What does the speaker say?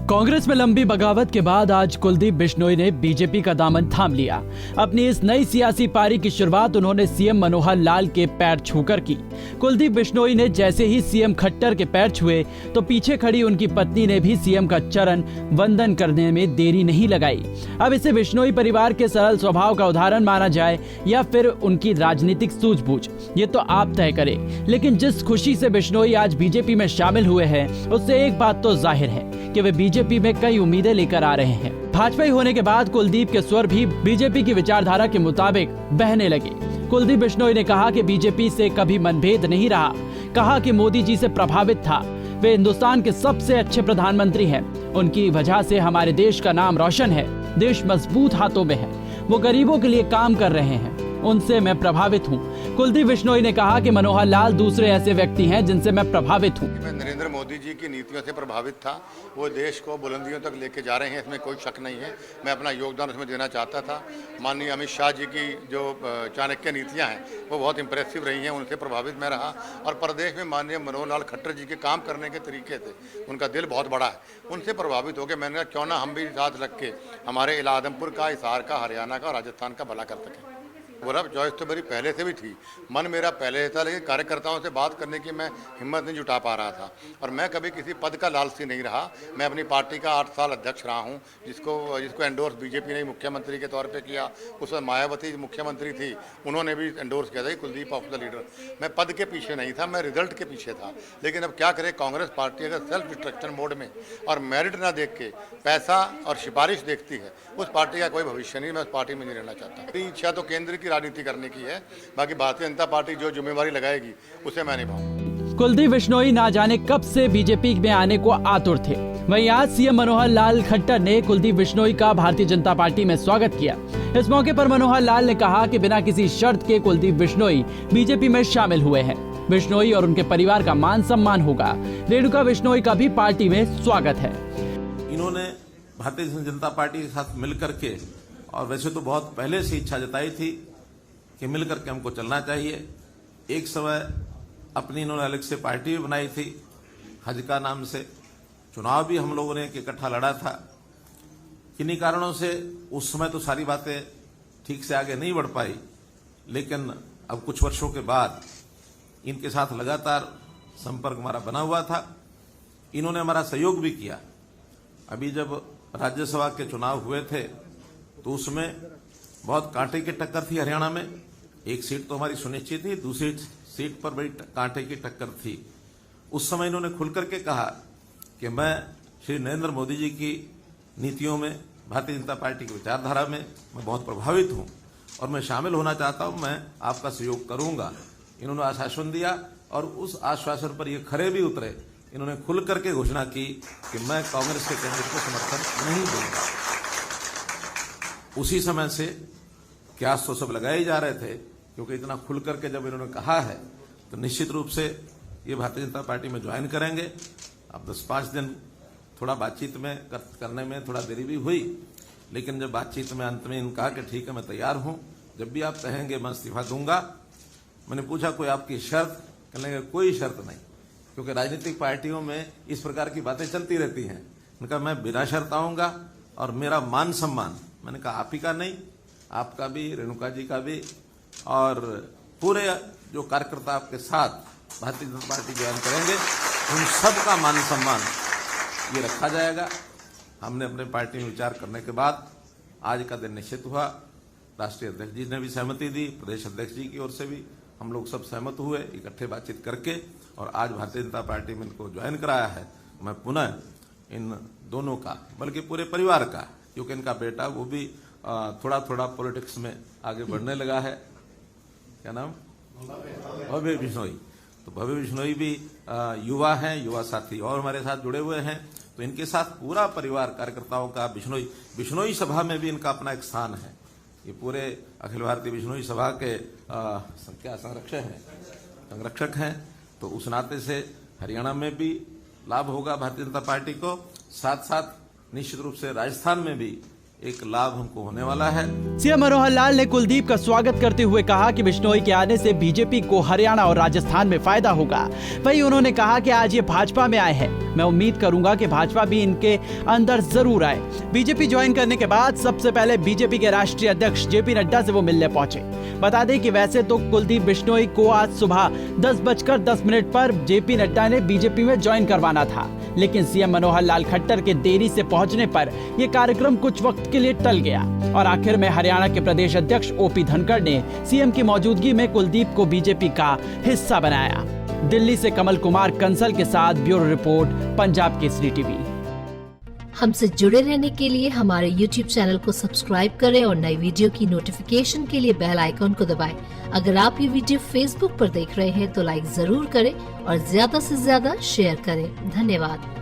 कांग्रेस में लंबी बगावत के बाद आज कुलदीप बिश्नोई ने बीजेपी का दामन थाम लिया। अपनी इस नई सियासी पारी की शुरुआत उन्होंने सीएम मनोहर लाल के पैर छूकर की। कुलदीप बिश्नोई ने जैसे ही सीएम खट्टर के पैर छुए तो पीछे खड़ी उनकी पत्नी ने भी सीएम का चरण वंदन करने में देरी नहीं लगाई। अब इसे बिश्नोई परिवार के सरल स्वभाव का उदाहरण माना जाए या फिर उनकी राजनीतिक सूझबूझ, ये तो आप तय करें। लेकिन जिस खुशी से बिश्नोई आज बीजेपी में शामिल हुए हैं, उससे एक बात तो जाहिर है कि वे बीजेपी में कई उम्मीदें लेकर आ रहे हैं। भाजपाई होने के बाद कुलदीप के स्वर भी बीजेपी की विचारधारा के मुताबिक बहने लगे। कुलदीप बिश्नोई ने कहा कि बीजेपी से कभी मनभेद नहीं रहा। कहा कि मोदी जी से प्रभावित था। वे हिंदुस्तान के सबसे अच्छे प्रधानमंत्री हैं। उनकी वजह से हमारे देश का नाम रोशन है। देश मजबूत हाथों में है। वो गरीबों के लिए काम कर रहे हैं। उनसे मैं प्रभावित हूँ। कुलदीप बिश्नोई ने कहा कि मनोहर लाल दूसरे ऐसे व्यक्ति हैं जिनसे मैं प्रभावित हूँ। मैं नरेंद्र मोदी जी की नीतियों से प्रभावित था। वो देश को बुलंदियों तक लेके जा रहे हैं, इसमें कोई शक नहीं है। मैं अपना योगदान उसमें देना चाहता था। माननीय अमित शाह जी की जो चाणक्य नीतियाँ हैं वो बहुत इंप्रेसिव रही हैं, उनसे प्रभावित मैं रहा। और प्रदेश में माननीय मनोहर लाल खट्टर जी के काम करने के तरीके थे, उनका दिल बहुत बड़ा है, उनसे प्रभावित होकर मैंने कहा क्यों ना हम भी साथ रख के हमारे आदमपुर का, हिसार का, हरियाणा का, राजस्थान का भला कर सकें। बोला चॉइस तो मेरी पहले से भी थी, मन मेरा पहले था, लेकिन कार्यकर्ताओं से बात करने की मैं हिम्मत नहीं जुटा पा रहा था। और मैं कभी किसी पद का लालची नहीं रहा। मैं अपनी पार्टी का 8 साल अध्यक्ष रहा हूं, जिसको एंडोर्स बीजेपी ने मुख्यमंत्री के तौर पे किया। उस वक्त मायावती मुख्यमंत्री थी, उन्होंने भी एंडोर्स किया था कुलदीप ऑफ द लीडर। मैं पद के पीछे नहीं था, मैं रिजल्ट के पीछे था। लेकिन अब क्या करे, कांग्रेस पार्टी अगर सेल्फ डिस्ट्रक्शन मोड में और मेरिट ना देख के पैसा और सिफारिश देखती है, उस पार्टी का कोई भविष्य नहीं। मैं उस पार्टी में नहीं रहना चाहता। मेरी इच्छा तो केंद्र की राजनीति करने की है, बाकी भारतीय जनता पार्टी जो जिम्मेवारी लगाएगी उसे मैं निभाऊंगा। कुलदीप बिश्नोई ना जाने कब से बीजेपी में आने को आतुर थे। वहीं आज सीएम मनोहर लाल खट्टर ने कुलदीप बिश्नोई का भारतीय जनता पार्टी में स्वागत किया। इस मौके पर मनोहर लाल ने कहा कि बिना किसी शर्त के कुलदीप बिश्नोई बीजेपी में शामिल हुए हैं। बिश्नोई और उनके परिवार का मान सम्मान होगा। रेणुका बिश्नोई का भी पार्टी में स्वागत है। इन्होंने भारतीय जनता पार्टी के साथ मिलकर के, और वैसे तो बहुत पहले से इच्छा जताई थी कि मिलकर के हमको चलना चाहिए। एक समय अपनी इन्होंने अलग से पार्टी भी बनाई थी, हज का नाम से। चुनाव भी हम लोगों ने इकट्ठा लड़ा था। किन्हीं कारणों से उस समय तो सारी बातें ठीक से आगे नहीं बढ़ पाई, लेकिन अब कुछ वर्षों के बाद इनके साथ लगातार संपर्क हमारा बना हुआ था। इन्होंने हमारा सहयोग भी किया। अभी जब राज्यसभा के चुनाव हुए थे तो उसमें बहुत कांटे की टक्कर थी हरियाणा में। एक सीट तो हमारी सुनिश्चित थी, दूसरी सीट पर बड़ी कांटे की टक्कर थी। उस समय इन्होंने खुलकर के कहा कि मैं श्री नरेंद्र मोदी जी की नीतियों में, भारतीय जनता पार्टी की विचारधारा में मैं बहुत प्रभावित हूं और मैं शामिल होना चाहता हूं, मैं आपका सहयोग करूंगा। इन्होंने आश्वासन दिया और उस आश्वासन पर ये खरे भी उतरे। इन्होंने खुल करके घोषणा की कि मैं कांग्रेस के कैंडिडेट को समर्थन नहीं दूंगा। उसी समय से क्यास तो सब लगाए जा रहे थे, क्योंकि इतना खुल करके जब इन्होंने कहा है तो निश्चित रूप से ये भारतीय जनता पार्टी में ज्वाइन करेंगे। अब 10-5 दिन थोड़ा बातचीत में करने में थोड़ा देरी भी हुई, लेकिन जब बातचीत में अंत में इन्होंने कहा कि ठीक है मैं तैयार हूं, जब भी आप कहेंगे मैं इस्तीफा दूंगा। मैंने पूछा कोई आपकी शर्त? कहने लगे कोई शर्त नहीं, क्योंकि राजनीतिक पार्टियों में इस प्रकार की बातें चलती रहती हैं। मैंने कहा मैं बिना शर्त आऊंगा और मेरा मान सम्मान, मैंने कहा आप ही का नहीं, आपका भी, रेणुका जी का भी, और पूरे जो कार्यकर्ता आपके साथ भारतीय जनता पार्टी ज्वाइन करेंगे उन सब का मान सम्मान ये रखा जाएगा। हमने अपने पार्टी में विचार करने के बाद आज का दिन निश्चित हुआ। राष्ट्रीय अध्यक्ष जी ने भी सहमति दी, प्रदेश अध्यक्ष जी की ओर से भी हम लोग सब सहमत हुए इकट्ठे बातचीत करके, और आज भारतीय जनता पार्टी में इनको ज्वाइन कराया है। मैं पुनः इन दोनों का, बल्कि पूरे परिवार का, क्योंकि इनका बेटा वो भी थोड़ा थोड़ा पॉलिटिक्स में आगे बढ़ने लगा है। क्या नाम? भव्य बिश्नोई। तो भव्य बिश्नोई भी युवा हैं, युवा साथी और हमारे साथ जुड़े हुए हैं। तो इनके साथ पूरा परिवार कार्यकर्ताओं का बिश्नोई सभा में भी इनका अपना एक स्थान है। ये पूरे अखिल भारतीय बिश्नोई सभा के क्या संरक्षक हैं। तो उस नाते से हरियाणा में भी लाभ होगा भारतीय जनता पार्टी को, साथ साथ निश्चित रूप से राजस्थान में भी एक लाभ हमको होने वाला है। सीएम मनोहर लाल ने कुलदीप का स्वागत करते हुए कहा कि बिश्नोई के आने से बीजेपी को हरियाणा और राजस्थान में फायदा होगा। वहीं उन्होंने कहा कि आज ये भाजपा में आए हैं, मैं उम्मीद करूंगा कि भाजपा भी इनके अंदर जरूर आए। बीजेपी ज्वाइन करने के बाद सबसे पहले बीजेपी के राष्ट्रीय अध्यक्ष जेपी नड्डा से वो मिलने पहुंचे। बता दें कि वैसे तो कुलदीप बिश्नोई को आज सुबह 10:10 पर जेपी नड्डा ने बीजेपी में ज्वाइन करवाना था, लेकिन सीएम मनोहर लाल खट्टर के देरी से पहुंचने पर यह कार्यक्रम कुछ वक्त के लिए टल गया और आखिर में हरियाणा के प्रदेश अध्यक्ष ओपी धनखड़ ने सीएम की मौजूदगी में कुलदीप को बीजेपी का हिस्सा बनाया। दिल्ली से कमल कुमार कंसल के साथ bureau report, Punjab Kesari TV. हमसे जुड़े रहने के लिए हमारे YouTube चैनल को सब्सक्राइब करें और नई वीडियो की नोटिफिकेशन के लिए बेल आइकॉन को दबाएं। अगर आप ये वीडियो Facebook पर देख रहे हैं तो लाइक जरूर करें और ज्यादा से ज्यादा शेयर करें। धन्यवाद।